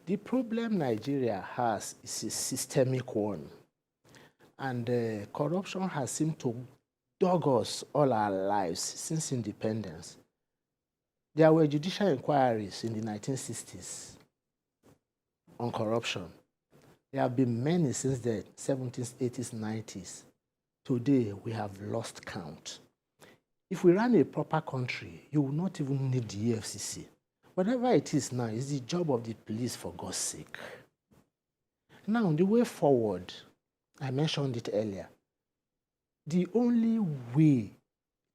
The problem Nigeria has is a systemic one. And corruption has seemed to dog us all our lives since independence. There were judicial inquiries in the 1960s on corruption. There have been many since the 70s, 80s, 90s. Today, we have lost count. If we run a proper country, you will not even need the EFCC. Whatever it is now is the job of the police, for God's sake. Now, the way forward, I mentioned it earlier, the only way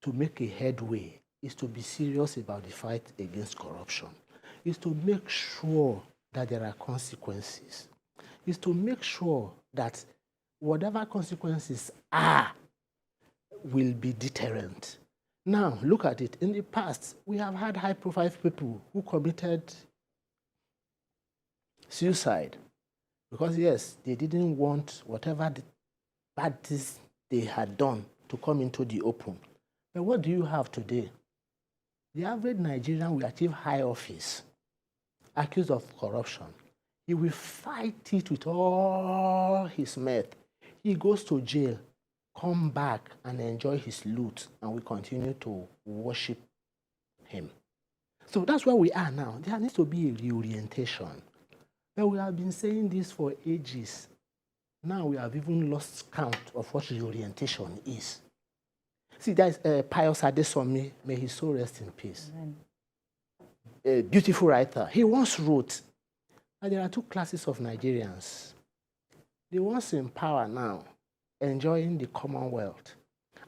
to make a headway is to be serious about the fight against corruption, is to make sure that there are consequences, is to make sure that whatever consequences are will be deterrent. Now, look at it. In the past, we have had high-profile people who committed suicide because, yes, they didn't want whatever the bad things they had done to come into the open. But what do you have today? The average Nigerian will achieve high office, accused of corruption. He will fight it with all his might. He goes to jail, come back and enjoy his loot, and we continue to worship him. So that's where we are now. There needs to be a reorientation. But we have been saying this for ages. Now we have even lost count of what reorientation is. See, there's Pius Adesomi, may his soul rest in peace. Amen. A beautiful writer. He once wrote that there are two classes of Nigerians. The ones in power now, enjoying the Commonwealth,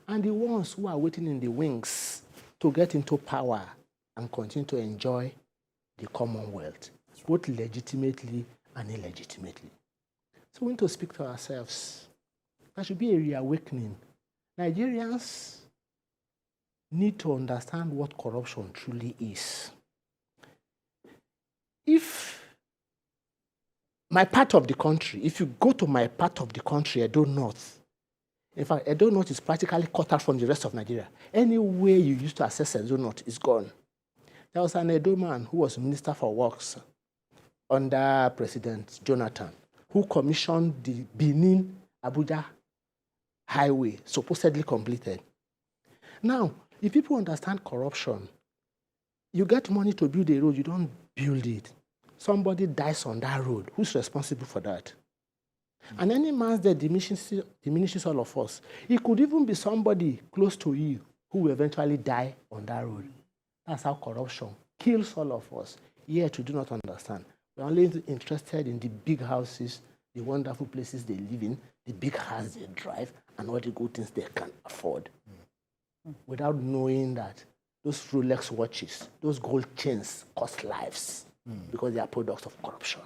and the ones who are waiting in the wings to get into power and continue to enjoy the Commonwealth, both legitimately and illegitimately. So we need to speak to ourselves. There should be a reawakening. Nigerians need to understand what corruption truly is. If my part of the country, if you go to my part of the country, Edo North, in fact, Edo North is practically cut out from the rest of Nigeria. Any way you used to access Edo North is gone. There was an Edo man who was Minister for Works under President Jonathan, who commissioned the Benin-Abuja highway, supposedly completed. Now, if people understand corruption, you get money to build a road, you don't build it. Somebody dies on that road. Who's responsible for that? And any man's death diminishes all of us. It could even be somebody close to you who will eventually die on that road. That's how corruption kills all of us. Yet we do not understand. We're only interested in the big houses, the wonderful places they live in, the big cars they drive, and all the good things they can afford. Without knowing that those Rolex watches, those gold chains cost lives because they are products of corruption.